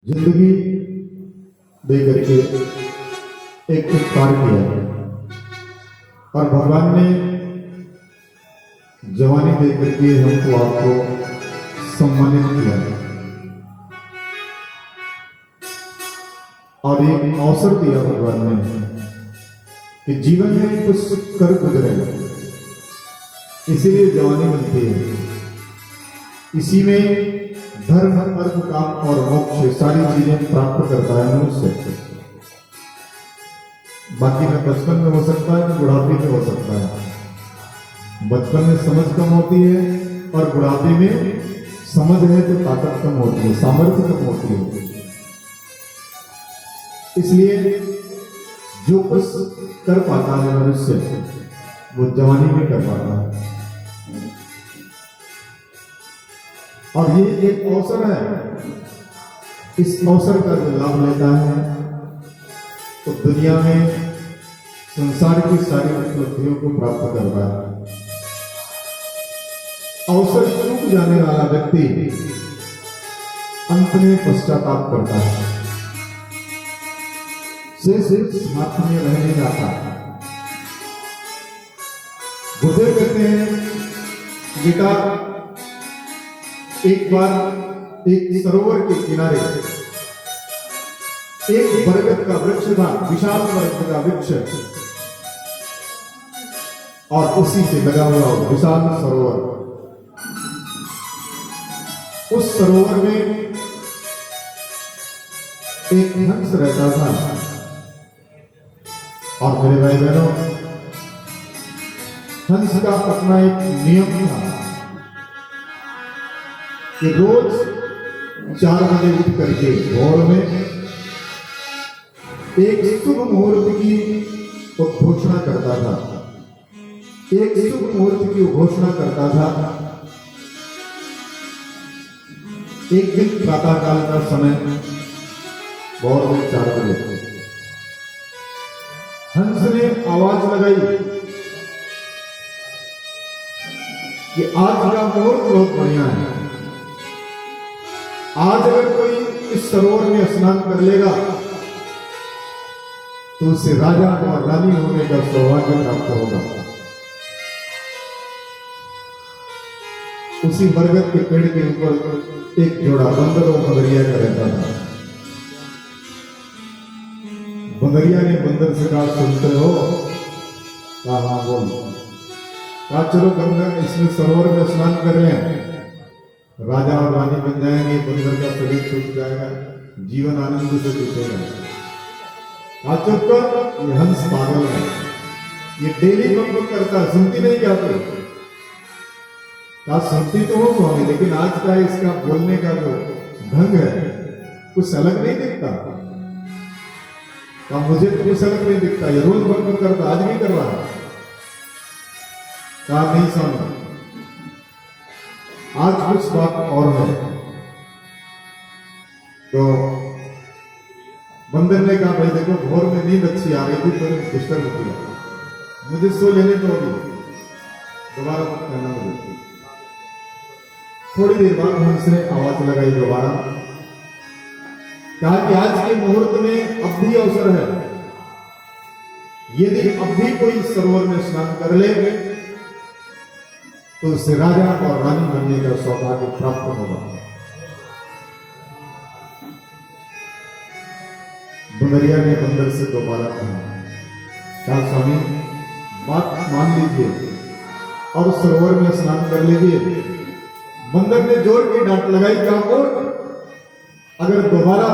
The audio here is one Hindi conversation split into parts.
जिंदगी दे करके एक उपकार किया और भगवान ने जवानी दे करके हमको आपको सम्मानित किया और एक अवसर दिया भगवान ने कि जीवन में कुछ कर गुजरे, इसीलिए जवानी मिलती है। इसी में धर्म अर्थ काम और मोक्ष सारी चीजें प्राप्त करता है मनुष्य। बाकी में बचपन में हो सकता है, बुढ़ापे में हो सकता है। बचपन में समझ कम होती है और बुढ़ापे में समझ है तो ताकत कम होती है, सामर्थ्य कम होती है। इसलिए जो कुछ कर पाता है मनुष्य वो जवानी में कर पाता है। और ये एक अवसर है, इस अवसर का जो लाभ लेता है तो दुनिया में संसार की सारी उपलब्धियों को प्राप्त करता है। अवसर चूक जाने वाला व्यक्ति अंत में पश्चाताप करता है, सिर्फ हाथ में रहने जाता है। बुजुर्ग कहते हैं बेटा, एक बार एक सरोवर के किनारे एक बरगद का वृक्ष था, विशाल बरगद का वृक्ष, और उसी से लगा हुआ विशाल सरोवर। उस सरोवर में एक हंस रहता था। और मेरे भाई बहनों, हंस का अपना एक नियम था कि रोज 4 बजे उठ करके भोर में एक शुभ मुहूर्त की घोषणा करता था। एक शुभ मुहूर्त की घोषणा करता था। एक दिन प्रातःकाल का समय, भोर में 4 बजे हंस ने आवाज लगाई कि आज का मुहूर्त बहुत बढ़िया है। आज अगर कोई इस सरोवर में स्नान कर लेगा तो उसे राजा और रानी होने का सौभाग्य प्राप्त होगा। उसी बरगद के पेड़ के ऊपर एक जोड़ा बंदर और बंदरिया का रहता था। बंदरिया ने बंदर से कहा, सुनते हो? कहा हाँ बोल। कहा चलो गंगा इसमें सरोवर में स्नान कर रहे हैं, राजा और रानी बन जाएंगे, बंदर का शरीर छूट जाएगा, जीवन आनंद से बीतेगा। कहा चुप कर, ये हंस पागल है, ये डेली बक करता है, सुनती नहीं क्या तू? कहा सुनती तो हो स्वामी, लेकिन आज का इसका बोलने का जो ढंग है कुछ अलग नहीं दिखता। कहा मुझे तो कुछ अलग नहीं दिखता, ये रोज बक करता, आज भी कर रहा है। कहा नहीं स्वामी, आज कुछ बात और है। तो बंदर ने कहा भाई देखो, भोर में नींद अच्छी आ रही थी तो डिस्टर्ब किया, मुझे सो लेने तो अभी, दोबारा मत कहना मुझे। थोड़ी देर बाद हंस ने आवाज लगाई दोबारा, कहा कि आज के मुहूर्त में अब भी अवसर है, यदि अब भी कोई सरोवर में स्नान कर ले तो उसे राजा और रानी बनने का सौभाग्य प्राप्त होगा। बंदरिया ने बंदर से दोबारा कहा, स्वामी बात मान लीजिए और सरोवर में स्नान कर लीजिए। बंदर ने जोर की डांट लगाई, कहा अगर दोबारा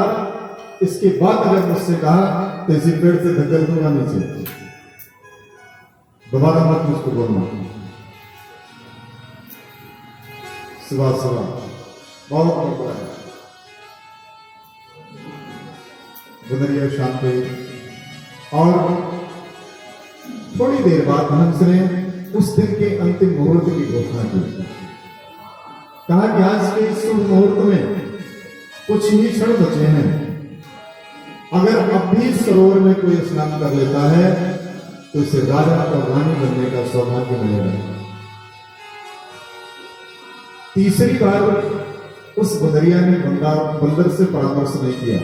इसके बाद अगर मुझसे कहा तो इसी पेड़ से धकेल दूंगा नीचे, दोबारा मत मुझको बोलना। सुबह बहुत मौका है। बंदरिया शांत हुई और थोड़ी देर बाद हंस ने उस दिन के अंतिम मुहूर्त की घोषणा की। कहा कि आज के इस शुभ मुहूर्त में कुछ ही क्षण बचे हैं, अगर अब भी सरोवर में कोई स्नान कर लेता है तो उसे राजा और रानी बनने का सौभाग्य मिलेगा। तीसरी बार उस बंदरिया ने बंदर से परामर्श नहीं किया,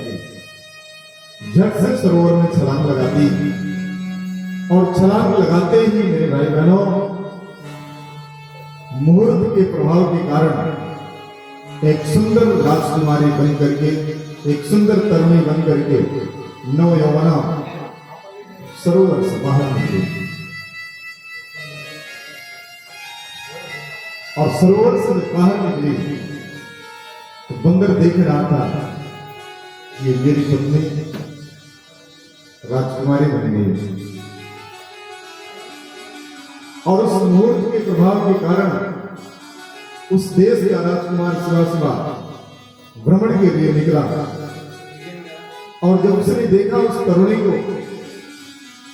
झट से सरोवर में छलांग लगा दी। और छलांग लगाते ही मेरे भाई बहनों, मुहूर्त के प्रभाव के कारण एक सुंदर राजकुमारी बन करके, एक सुंदर तरुणी बन करके नव यौवना सरोवर से बाहर निकली। और सरोवर से बाहर निकली तो बंदर देख रहा था ये मेरी पत्नी राजकुमारी बन गई। और उस मुहूर्त के प्रभाव के कारण उस देश का राजकुमार सुबह भ्रमण के लिए निकला। और जब उसने देखा उस तरुणी को,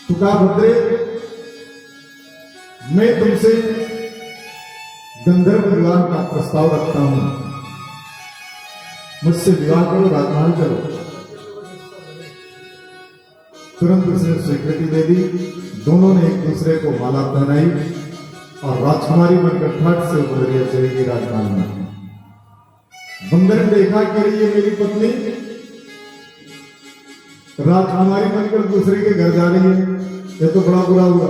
तो कहा, भद्रे, मैं तुमसे गंधर्व विवाह का प्रस्ताव रखता हूं, मुझसे विवाह करो, राजमहल चलो। तुरंत उसने स्वीकृति दे दी। दोनों ने एक दूसरे को माला पहनाई और राजकुमारी बनकर ठट से बंदरिया चली गई राजमहल में। बंदर ने देखा कि ये मेरी पत्नी राजकुमारी बनकर दूसरे के घर जा रही है, ये तो बड़ा बुरा हुआ।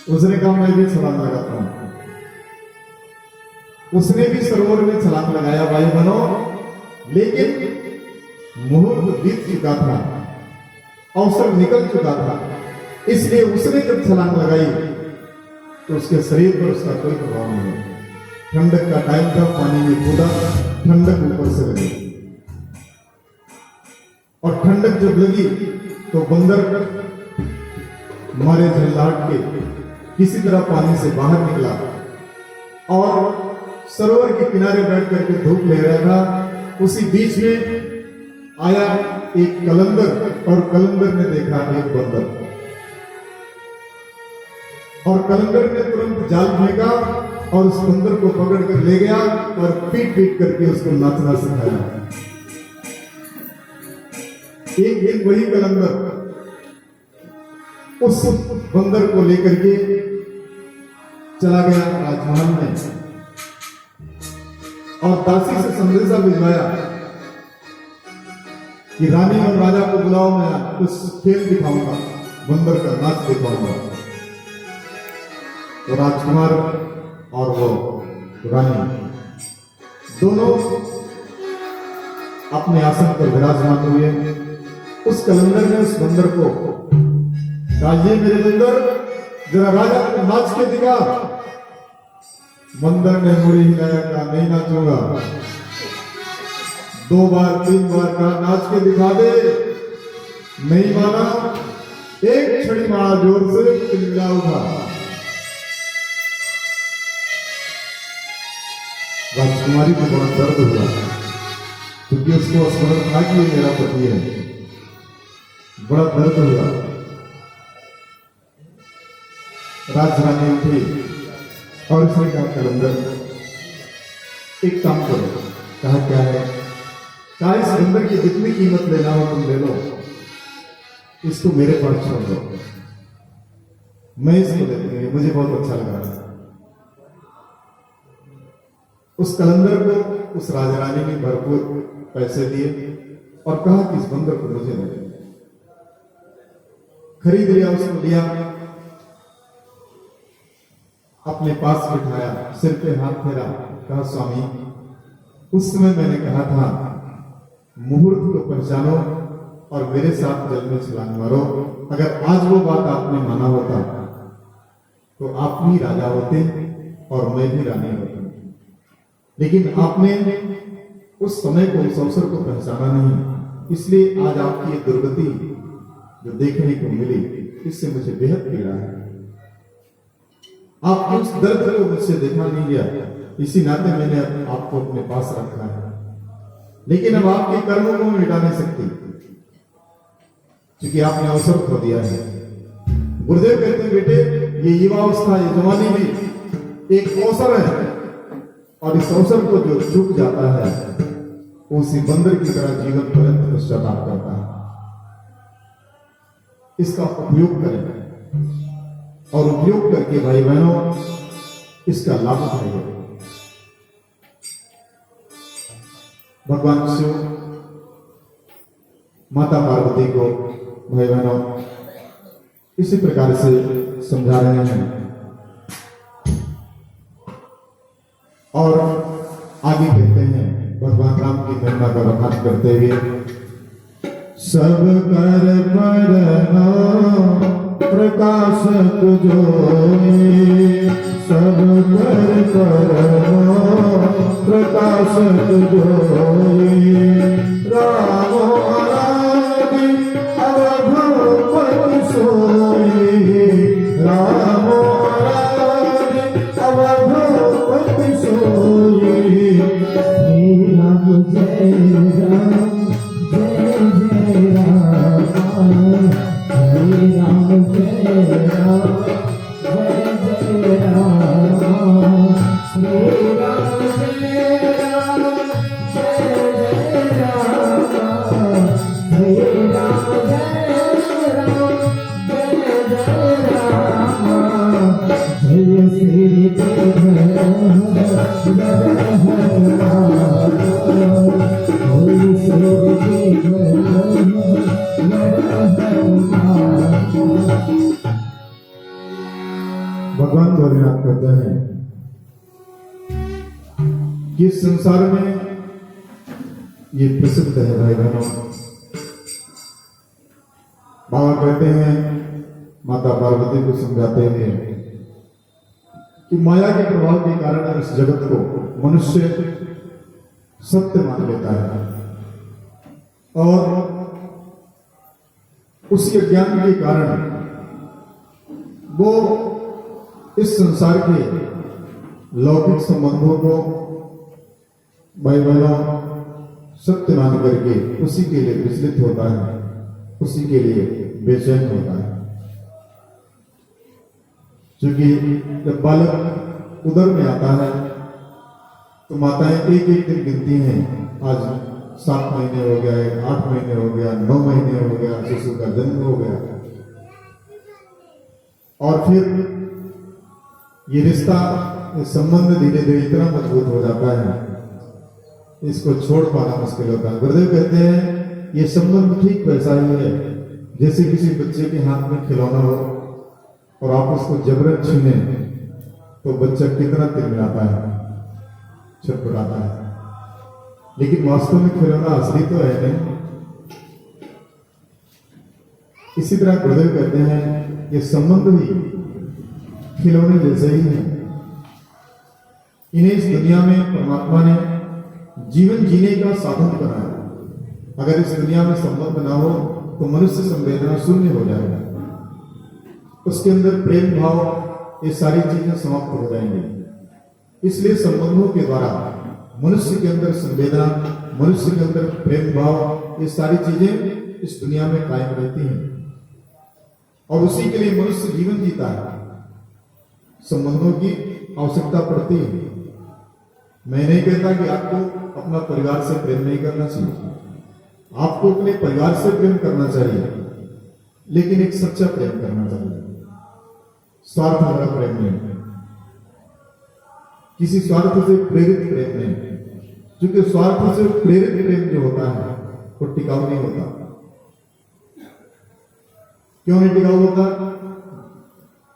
उसने कहा, मैं भी छलांग लगाता हूं। उसने भी सरोवर में छलांग लगाया भाई बहनों, लेकिन मुहूर्त बीत चुका था, अवसर निकल चुका था। इसलिए उसने जब छलांग लगाई तो उसके शरीर पर उसका कोई प्रभाव नहीं हुआ। ठंडक का टाइम था, पानी में कूदा, ठंडक ऊपर से लगी। और ठंडक जब लगी तो बंदर मारे झल्लाहट के किसी तरह पानी से बाहर निकला और सरोवर के किनारे बैठ करके धूप ले रहा था। उसी बीच में आया एक कलंदर और कलंदर ने देखा एक बंदर, और कलंदर ने तुरंत जाल फेंका और उस बंदर को पकड़ कर ले गया और पीट पीट करके उसको नाचना सिखाया। एक दिन वही कलंदर उस बंदर को लेकर के चला गया राजमहल में और दासी से संदेशा भिजवाया कि रानी और राजा को बुलाओ, मैं कुछ खेल दिखाऊंगा, बंदर का नाच दिखाऊंगा। तो राजकुमार और वो रानी दोनों अपने आसन पर विराजमान हुए। उस कलंदर ने उस बंदर को कहा, ये मेरे बंदर, जरा राजा को नाच के दिखा। बंदर ने मुड़ी हिलाया, कहा, नहीं नाचूंगा। 2 बार 3 बार कहा, नाच के दिखा दे, नहीं माना। एक छड़ी मारा जोर से, चिल्ला उठा। राजकुमारी को बड़ा दर्द हुआ क्योंकि उसको स्मरण था कि ये मेरा पति है। बड़ा दर्द हुआ। राजरानी उठी और उसने कहा, कलंदर, एक काम करो। कहा, क्या है? कहा, इस बंदर की जितनी कीमत लेना हो तुम ले लो, इसको मेरे पास छोड़ दो, मैं इसको लेती हूं, मुझे बहुत अच्छा लगा। उस कलंदर को उस राजरानी ने भरपूर पैसे दिए और कहा कि इस बंदर को मुझे दे। खरीद लिया, उसको लिया, अपने पास बिठाया, सिर पे हाथ फेरा, कहा, स्वामी, उस समय मैंने कहा था मुहूर्त को पहचानो और मेरे साथ जल में छलांग मारो। अगर आज वो बात आपने माना होता तो आप भी राजा होते और मैं भी रानी होती, लेकिन आपने उस समय को, उस अवसर को पहचाना नहीं। इसलिए आज आपकी ये दुर्गति जो देखने को मिली, इससे मुझे बेहद पीड़ा है। आपके उस दर्द को मुझसे देखा नहीं गया, इसी नाते मैंने आपको अपने पास रखा है। लेकिन अब आपके कर्मों को मैं मिटा नहीं सकती क्योंकि आपने अवसर खो दिया है। गुरुदेव कहते हैं, बेटे, ये युवावस्था, ये जवानी भी एक अवसर है और इस अवसर को जो चूक जाता है उसी बंदर की तरह जीवन पर्यंत पश्चाताप करता है। इसका उपयोग करें और उपयोग करके भाई बहनों इसका लाभ उठाइए। भगवान शिव माता पार्वती को, भाई बहनों, इसी प्रकार से समझा रहे हैं। और आगे कहते हैं भगवान राम की महिमा का बखान करते हुए, सब कर परनो प्रकाशक जोई, सब कर परनो प्रकाशक जोई, राम आदि अवधूत सोई, राम आदि अवधूत सोई, श्री राम जय राम जय जय राम, श्री राम जय राम जय जय राम, श्री राम जय राम जय जय राम, श्री राम जय राम जय जय राम, जय श्री राम भगवान भोलेनाथ कहते हैं कि संसार में ये प्रसिद्ध है भाई बहनों। बाबा कहते हैं माता पार्वती को समझाते हैं कि माया के प्रभाव के कारण इस जगत को मनुष्य सत्य मान लेता है और उसी अज्ञान के कारण वो इस संसार के लौकिक संबंधों को भाई बहनों सत्य मान करके उसी के लिए विचलित होता है, उसी के लिए बेचैन होता है। क्योंकि जब बालक उदर में आता है तो माताएं एक एक दिन गिनती हैं, आज 7 महीने हो गया, 8 महीने हो गया, 9 महीने हो गया, शिशु का जन्म हो गया। और फिर ये रिश्ता, ये संबंध धीरे धीरे इतना मजबूत हो जाता है, इसको छोड़ पाना मुश्किल होता है। गुरुदेव कहते हैं ये संबंध ठीक वैसा ही है जैसे किसी बच्चे के हाथ में खिलौना हो और आप उसको जबरन छीने तो बच्चा कितना तिलमिलाता है, छटपटाता है, लेकिन वास्तव में खिलौना असली तो है नहीं। इसी तरह गुरुदेव कहते हैं ये संबंध भी खिलौने जैसे ही है। इन्हें इस दुनिया में परमात्मा ने जीवन जीने का साधन बनाया। अगर इस दुनिया में संबंध ना हो तो मनुष्य संवेदना शून्य हो जाएगा, उसके अंदर प्रेम भाव ये सारी चीजें समाप्त हो जाएंगी। इसलिए संबंधों के द्वारा मनुष्य के अंदर संवेदना, मनुष्य के अंदर प्रेम भाव, ये सारी चीजें इस दुनिया में कायम रहती हैं और उसी के लिए मनुष्य जीवन जीता है। संबंधों की आवश्यकता पड़ती है। मैं नहीं कहता कि आपको अपना परिवार से प्रेम नहीं करना चाहिए, आपको अपने परिवार से प्रेम करना चाहिए, लेकिन एक सच्चा प्रेम करना चाहिए, स्वार्थ भरा प्रेम नहीं, किसी स्वार्थ से प्रेरित प्रेम नहीं। क्योंकि स्वार्थ से प्रेरित प्रेम जो होता है वो टिकाऊ नहीं होता। क्यों नहीं टिकाऊ होता?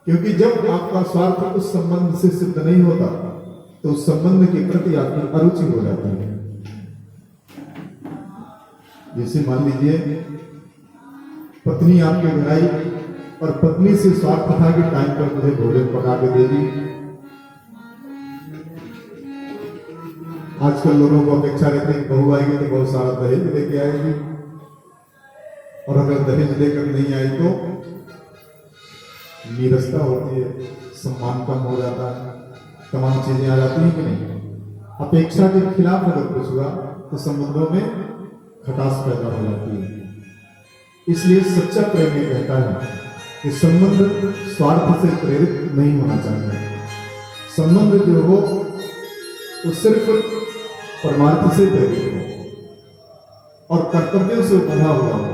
क्योंकि जब आपका स्वार्थ उस संबंध से सिद्ध नहीं होता तो उस संबंध के प्रति आपकी अरुचि हो जाती है। जैसे मान लीजिए पत्नी आपके घर आई और पत्नी से स्वार्थ था कि टाइम पर मुझे भोजन पका के दे दी। आजकल लोगों को अपेक्षा रहती है बहू आएगी तो बहुत सारा दहेज लेके आएगी, और अगर दहेज लेकर नहीं आई तो नीरसता होती है, सम्मान कम हो जाता है, तमाम चीजें आ जाती हैं कि नहीं। अपेक्षा के खिलाफ अगर कुछ हुआ तो संबंधों में खटास पैदा हो जाती है। इसलिए सच्चा प्रेम ये कहता है कि संबंध स्वार्थ से प्रेरित नहीं होना चाहिए। संबंध जो हो वो सिर्फ परमार्थ से प्रेरित हो और कर्तव्यों से बंधा हुआ हो।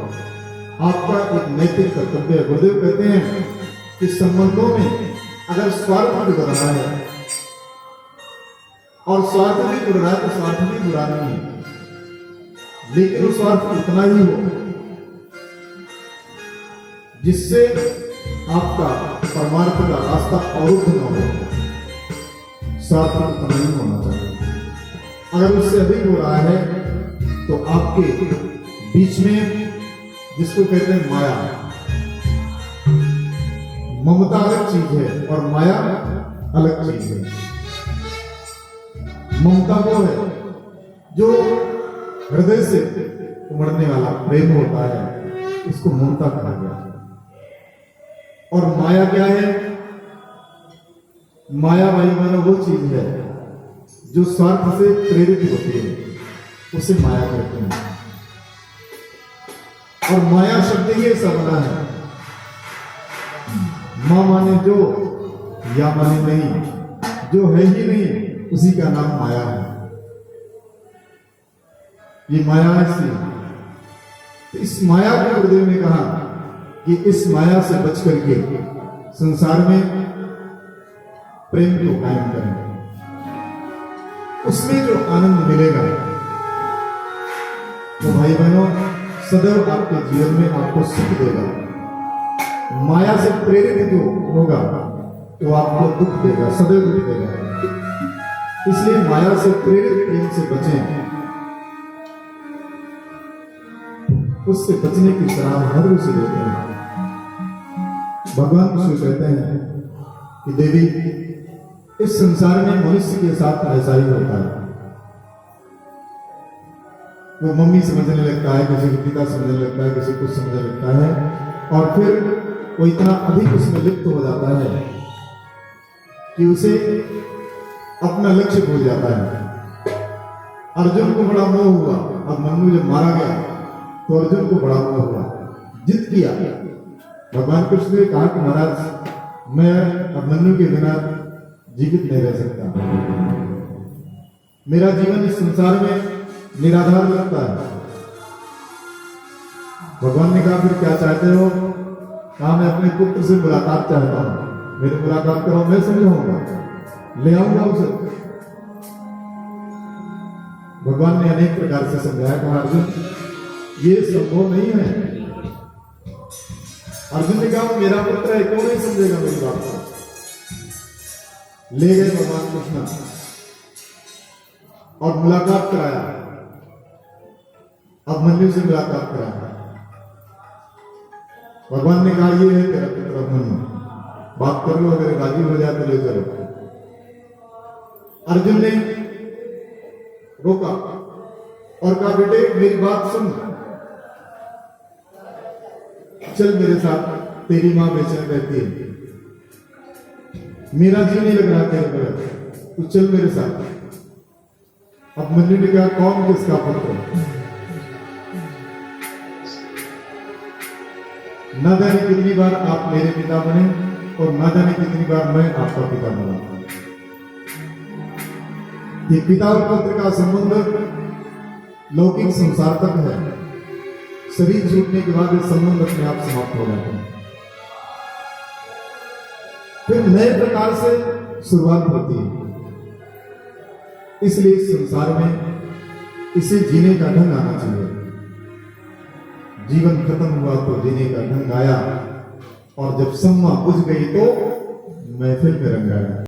आपका एक नैतिक कर्तव्य है। गुरुदेव कहते हैं कि संबंधों में अगर स्वार्थ जुड़ रहा है और स्वार्थ भी जुड़ रहा है तो स्वार्थ भी बुरा नहीं है। लेकिन वो स्वार्थ उतना ही हो जिससे आपका परमार्थ का रास्ता अवरुद्ध न हो। स्वार्थ उतना ही होना चाहिए। अगर उससे अधिक हो रहा है तो आपके बीच में, जिसको कहते हैं माया, ममता अलग चीज है और माया अलग चीज है। ममता वो है जो हृदय से उमड़ने वाला प्रेम होता है, इसको ममता कहा गया। और माया क्या है? माया भाई मानो वो चीज है जो स्वार्थ से प्रेरित होती है, उसे माया कहते हैं। और माया शब्द ही ऐसा बना है, मां माने जो या माने नहीं, जो है ही नहीं उसी का नाम माया है। ये माया ऐसी है। तो इस माया को गुरुदेव ने कहा कि इस माया से बच करके संसार में प्रेम को कायम करें। उसमें जो आनंद मिलेगा तो भाई बहनों सदैव आपके जीवन में आपको सुख देगा। माया से प्रेरित जो होगा वो आपको दुख देगा, सदैव दुख देगा। इसलिए माया से प्रेरित प्रेम से बचें। उससे बचने की सलाह हर उसे देते हैं। भगवान कृष्ण कहते हैं कि देवी, इस संसार में मनुष्य के साथ ऐसा ही होता है। वो मम्मी समझने लगता है, किसी को पिता समझने लगता है, किसी को समझने लगता है, और फिर वो इतना अधिक उसमें लिप्त हो जाता है कि उसे अपना लक्ष्य भूल जाता है। अर्जुन को बड़ा मोह हुआ, अब मन्नु जब मारा गया तो अर्जुन को बड़ा मोह हुआ, जिद किया। भगवान कृष्ण ने कहा कि महाराज मैं अभिमन्यु के बिना जीवित नहीं रह सकता, मेरा जीवन इस संसार में निराधार लगता है। भगवान ने कहा फिर क्या चाहते हो? कहा मैं अपने पुत्र से मुलाकात चाहता हूं, मेरी मुलाकात करो, मैं समझाऊंगा, ले आऊंगा उसे। भगवान ने अनेक प्रकार से समझाया, कहा अर्जुन ये संभव नहीं है। अर्जुन ने कहा मेरा पुत्र है, क्यों नहीं समझेगा मेरी बात को? ले गए भगवान कृष्ण और मुलाकात कराया, अभिमन्यु से मुलाकात कराया। भगवान ने कहा ये है तेरा पुत्र अभिमन्यु, बात कर लो, अगर राजी हो जाए तो ले चलो। अर्जुन ने रोका और कहा बेटे मेरी बात सुन, चल मेरे साथ, तेरी मां बेचैन रहती है, मेरा जी नहीं लग रहा तेरे पर, तू चल मेरे साथ। अभिमन्यु ने कहा कौन किसका पुत्र? न जाने कितनी बार आप मेरे पिता बने और न जाने कितनी बार मैं आपका पिता बना। ये पिता और पुत्र का संबंध लौकिक संसार तक है, शरीर छूटने के बाद ये संबंध अपने आप समाप्त हो जाता है। फिर नए प्रकार से शुरुआत होती है। इसलिए इस संसार में इसे जीने का ढंग आना चाहिए। जीवन खत्म हुआ तो जीने का ढंग आया, और जब सम्मा बुझ गई तो महफिल में रंग आया।